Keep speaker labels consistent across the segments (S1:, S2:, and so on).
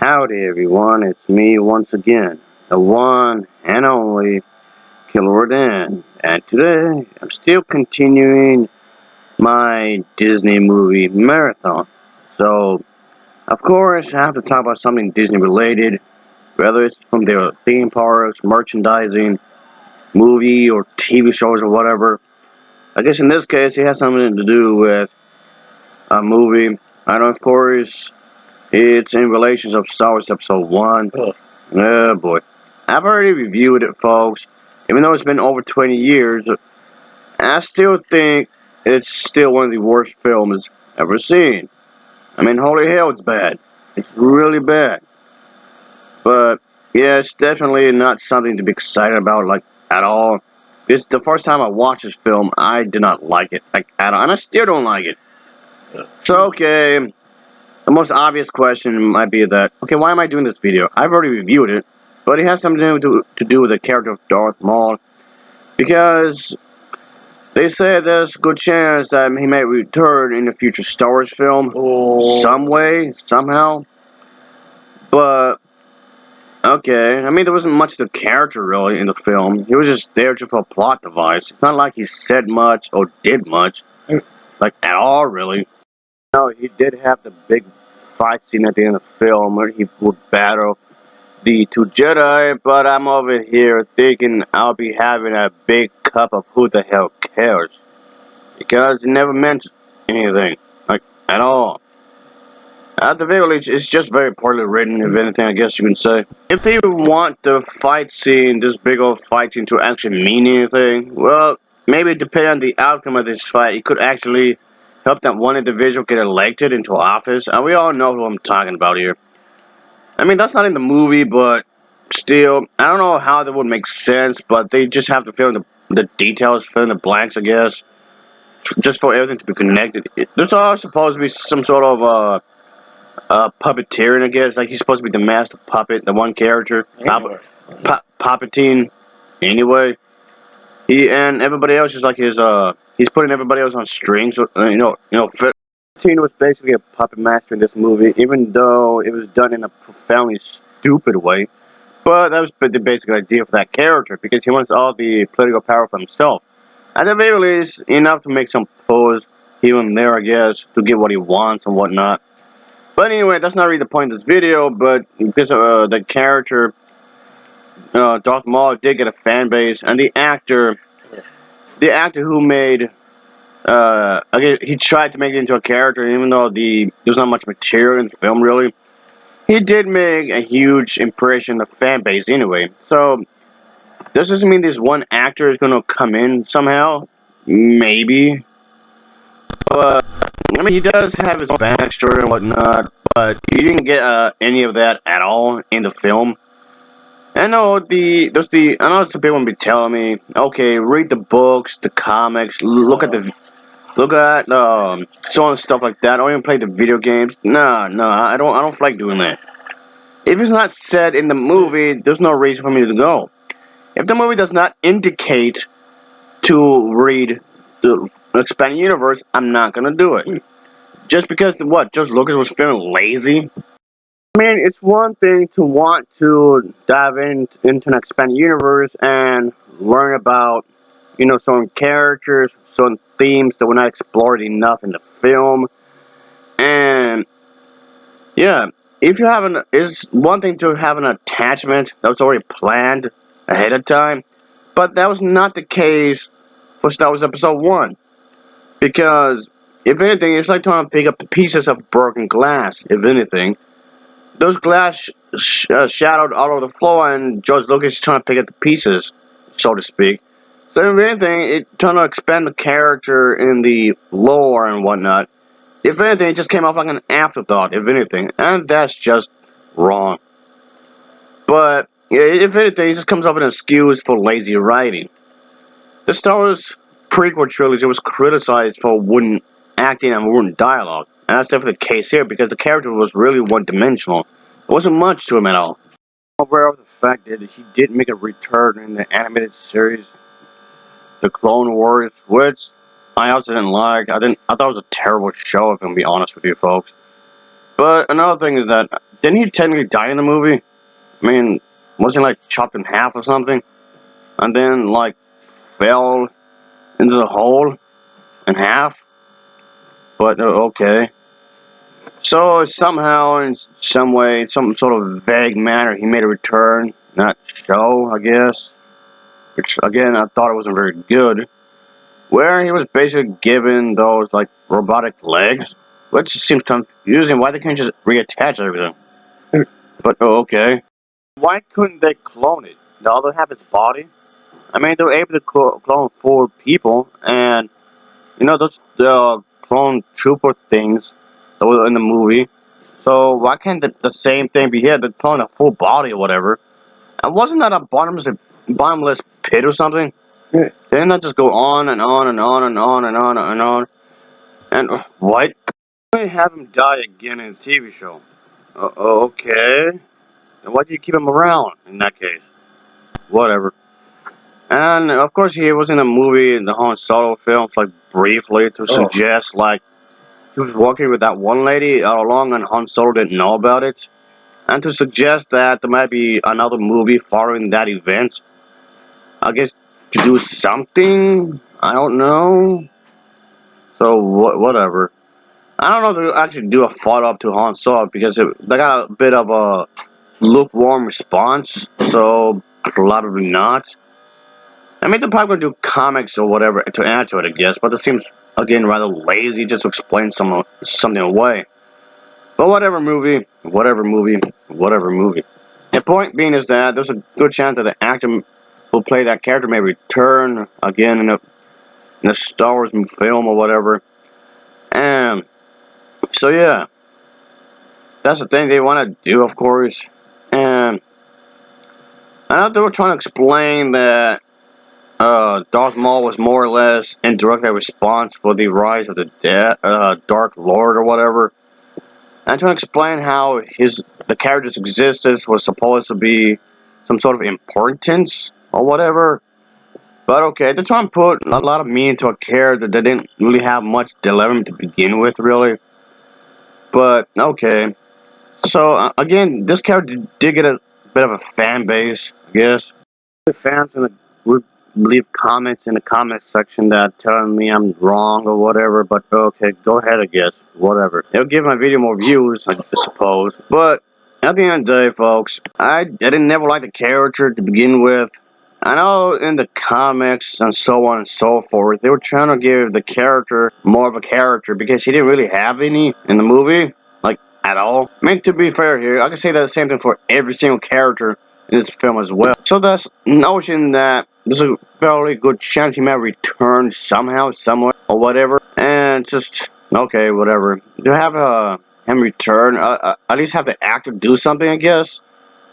S1: Howdy everyone, it's me once again, the one and only Killer Dan, and today I'm still continuing my Disney movie marathon. So, of course, I have to talk about something Disney related, whether it's from their theme parks, merchandising, movie or TV shows or whatever. I guess in this case it has something to do with a movie. I know, of course, it's in relations of Star Wars Episode 1. Oh boy. I've already reviewed it, folks. Even though it's been over 20 years, I still think it's still one of the worst films ever seen. I mean, holy hell, it's bad. It's really bad. But, yeah, it's definitely not something to be excited about, like, at all. It's the first time I watched this film, I did not like it, like, at all. And I still don't like it. So, okay, the most obvious question might be that, okay, why am I doing this video? I've already reviewed it, but it has something to do with the character of Darth Maul, because they say there's a good chance that he may return in a future Star Wars film, some way, somehow. But, okay, I mean, there wasn't much of the character, really, in the film. He was just there just for a plot device. It's not like he said much or did much, like, at all, really. No, he did have the big fight scene at the end of the film where he would battle the two Jedi, but I'm over here thinking I'll be having a big cup of who the hell cares. Because it never meant anything, like, at all. At the very least, it's just very poorly written, if anything, I guess you can say. If they want the fight scene, this big old fight scene, to actually mean anything, well, maybe depending on the outcome of this fight, it could actually help that one individual get elected into office, and we all know who I'm talking about here. I mean, that's not in the movie, but still, I don't know how that would make sense, but they just have to fill in the details, fill in the blanks, I guess, just for everything to be connected. There's all supposed to be some sort of puppeteering, I guess, like he's supposed to be the master puppet, the one character, Palpatine. Anyway, he and everybody else is like he's putting everybody else on strings. Palpatine was basically a puppet master in this movie, even though it was done in a profoundly stupid way. But that was the basic idea for that character, because he wants all the political power for himself. At the very least, enough to make some pose here and there, I guess, to get what he wants and whatnot. But anyway, that's not really the point of this video, but because the character, Darth Maul, did get a fan base, and the actor who made, okay, he tried to make it into a character, even though there's not much material in the film, really. He did make a huge impression on the fan base anyway. So, does this mean this one actor is going to come in somehow? Maybe. But, I mean, he does have his backstory and whatnot, but you didn't get any of that at all in the film. I know I know some people will be telling me, okay, read the books, the comics, look at so on stuff like that, or even play the video games. No, I don't feel like doing that. If it's not said in the movie, there's no reason for me to go. If the movie does not indicate to read the expanded universe, I'm not gonna do it. Just because George Lucas was feeling lazy. I mean, it's one thing to want to dive into an expanded universe and learn about, certain characters, certain themes that were not explored enough in the film. And, yeah, it's one thing to have an attachment that was already planned ahead of time, but that was not the case for Star Wars Episode 1. Because, if anything, it's like trying to pick up pieces of broken glass, if anything. Those glass shattered all over the floor, and George Lucas is trying to pick up the pieces, so to speak. So, if anything, it trying to expand the character in the lore and whatnot. If anything, it just came off like an afterthought, if anything. And that's just wrong. But, if anything, it just comes off an excuse for lazy writing. The Star Wars prequel trilogy was criticized for wooden acting and wooden dialogue. And that's definitely the case here, because the character was really one-dimensional. There wasn't much to him at all. I'm aware of the fact that he did make a return in the animated series, The Clone Wars, which I also didn't like. I thought it was a terrible show, if I'm gonna be honest with you folks. But another thing is that, didn't he technically die in the movie? I mean, wasn't he like chopped in half or something? And then like fell into the hole in half? But okay. So somehow, in some way, some sort of vague manner, he made a return. Not show, I guess. Which again, I thought it wasn't very good. Where he was basically given those like robotic legs, which seems confusing. Why they can't just reattach everything? But okay. Why couldn't they clone it? The other half its body. I mean, they were able to clone 4 people, and you know those clone trooper things that were in the movie. So why can't the same thing be here? They're clone a full body or whatever. And wasn't that a bottomless pit or something? Yeah. Didn't that just go on and on and on and on and on and on? And what? Why have him die again in a TV show? Okay. And why do you keep him around in that case? Whatever. And of course, he was in a movie, the Han Solo film, like briefly to suggest like he was working with that one lady all along, and Han Solo didn't know about it, and to suggest that there might be another movie following that event. I guess to do something. I don't know. So whatever. I don't know if they'll actually do a follow up to Han Solo because they got a bit of a lukewarm response. So probably not. I mean, they're probably gonna do comics or whatever to add to it, I guess. But it seems again rather lazy just to explain something away. But whatever movie, whatever movie, whatever movie. The point being is that there's a good chance that the actor who played that character may return again in a Star Wars film or whatever. And so yeah, that's the thing they want to do, of course. And I know they were trying to explain that Darth Maul was more or less indirectly a response for the rise of the Dark Lord or whatever. And trying to explain how the character's existence was supposed to be some sort of importance or whatever. But okay, they're trying to put a lot of meaning into a character that didn't really have much development to begin with, really. But okay. So again, this character did get a bit of a fan base, I guess. The fans would leave comments in the comment section that telling me I'm wrong or whatever. But okay, go ahead, I guess. Whatever. It'll give my video more views, I suppose. But at the end of the day, folks, I didn't never like the character to begin with. I know in the comics and so on and so forth, they were trying to give the character more of a character because he didn't really have any in the movie, like at all. I mean, to be fair here, I can say that the same thing for every single character in this film as well. So that's notion that there's a fairly good chance he might return somehow, somewhere, or whatever. And just okay, whatever. To have him return, at least have the actor do something, I guess.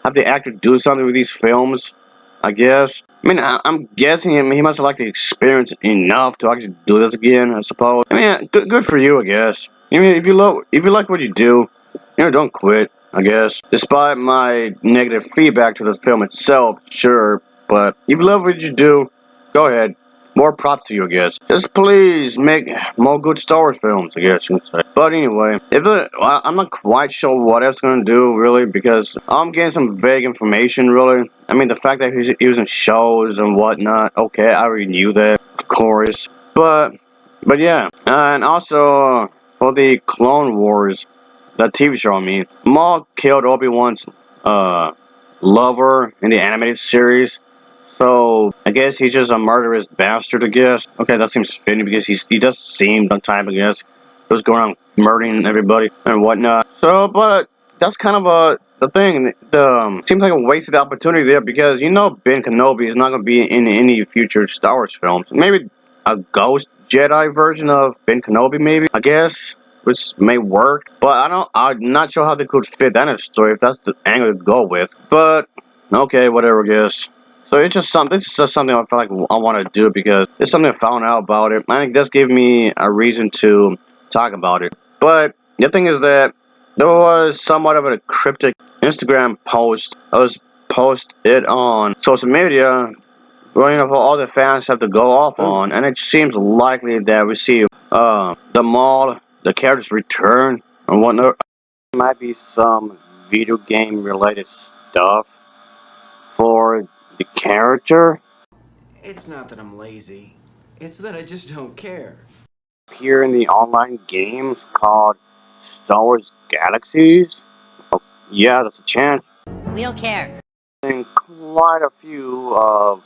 S1: Have the actor do something with these films, I guess. I mean, I'm guessing he must have liked the experience enough to actually do this again, I suppose. I mean, good for you, I guess. I mean, if you like what you do, don't quit, I guess. Despite my negative feedback to the film itself, sure, but if you love what you do, go ahead. More props to you, I guess. Just please make more good Star Wars films, I guess you would say. But anyway, I'm not quite sure what it's going to do, really, because I'm getting some vague information, really. I mean, the fact that he's using shows and whatnot, okay, I already knew that, of course. But yeah. And also, for the Clone Wars, the TV show, I mean, Maul killed Obi-Wan's lover in the animated series. So, I guess he's just a murderous bastard, I guess. Okay, that seems fitting because he does seem on time, I guess. Just going around murdering everybody and whatnot. So, but that's kind of the thing. Seems like a wasted opportunity there because Ben Kenobi is not going to be in any future Star Wars films. Maybe a Ghost Jedi version of Ben Kenobi, maybe, I guess, which may work. But I'm not sure how they could fit that in a story if that's the angle to go with. But okay, whatever, I guess. So it's just something I feel like I want to do because it's something I found out about it. I think this gave me a reason to talk about it. But the thing is that there was somewhat of a cryptic Instagram post that was posted on social media, where all the fans have to go off on, and it seems likely that we see the Maul, the characters return and whatnot. Might be some video game related stuff for the character.
S2: It's not that I'm lazy. It's that I just don't care.
S1: Here in the online games called Star Wars Galaxies. Oh, yeah, that's a chance.
S3: We don't care.
S1: And quite a few of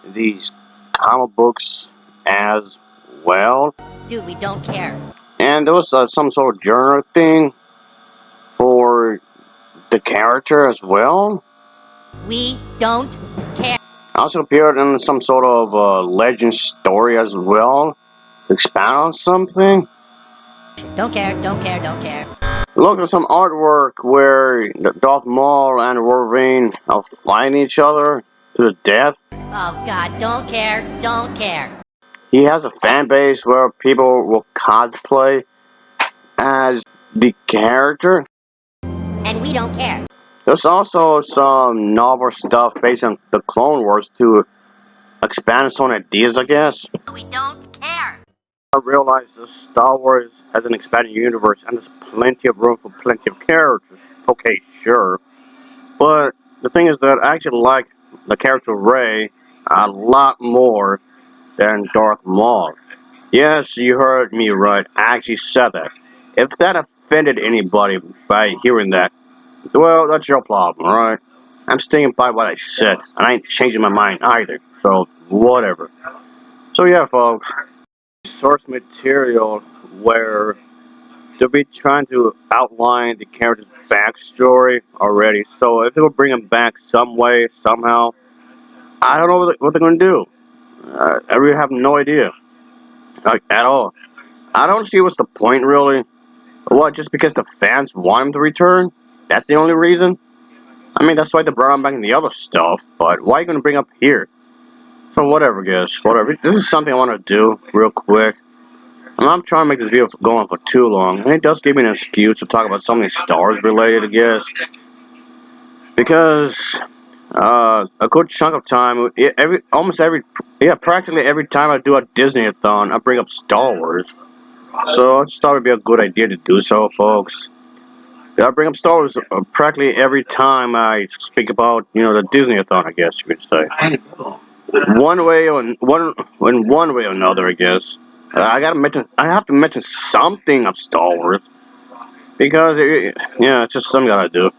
S1: these comic books as well.
S3: Dude, we don't care.
S1: And there was some sort of genre thing for the character as well.
S3: We don't care.
S1: Also appeared in some sort of legend story as well. To expound on something.
S3: Don't care, don't care, don't care.
S1: Look at some artwork where Darth Maul and Wolverine are fighting each other to the death.
S3: Oh god, don't care, don't care.
S1: He has a fan base where people will cosplay as the character.
S3: And we don't care.
S1: There's also some novel stuff based on the Clone Wars to expand on ideas, I guess.
S3: We don't care.
S1: I realize that Star Wars has an expanded universe and there's plenty of room for plenty of characters. Okay, sure. But the thing is that I actually like the character Rey a lot more than Darth Maul. Yes, you heard me right. I actually said that. If that offended anybody by hearing that, well, that's your problem, alright? I'm sticking by what I said, and I ain't changing my mind either. So, whatever. So yeah, folks. Source material where they'll be trying to outline the character's backstory already. So if they will bring him back some way, somehow, I don't know what they're going to do. I really have no idea. Like, at all. I don't see what's the point, really. What, just because the fans want him to return? That's the only reason? I mean, that's why they brought him back in the other stuff, but why are you going to bring up here? So whatever, guys. Whatever. This is something I want to do real quick. I'm not trying to make this video go on for too long, and it does give me an excuse to talk about something Star Wars related, I guess. Because a good chunk of time, practically every time I do a Disney-a-thon, I bring up Star Wars. So I just thought it'd be a good idea to do so, folks. I bring up Star Wars practically every time I speak about, the Disney-a-thon, I guess you could say. One way or another, I guess. I have to mention something of Star Wars because it's just something I gotta do.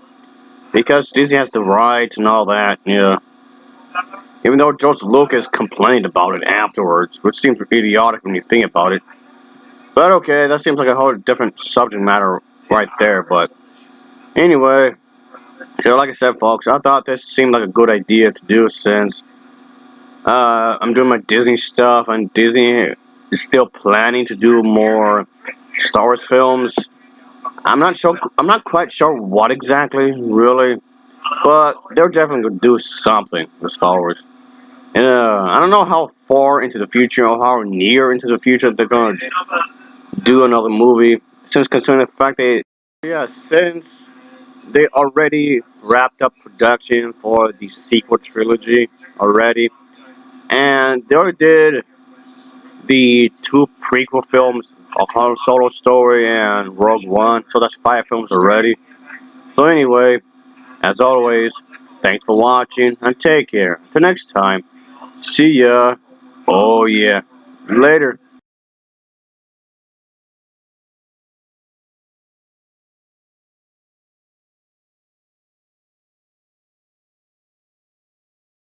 S1: Because Disney has the rights and all that, yeah. Even though George Lucas complained about it afterwards, which seems idiotic when you think about it. But okay, that seems like a whole different subject matter right there. But anyway, so like I said, folks, I thought this seemed like a good idea to do since I'm doing my Disney stuff, and Disney is still planning to do more Star Wars films. I'm not quite sure what exactly, really, but they're definitely gonna do something with Star Wars. And I don't know how far into the future or how near into the future they're gonna do another movie. Since considering the fact since they already wrapped up production for the sequel trilogy already, and they already did the two prequel films, A Han Solo Story and Rogue One. So that's 5 films already. So anyway, as always, thanks for watching and take care. Till next time, see ya. Oh yeah, later.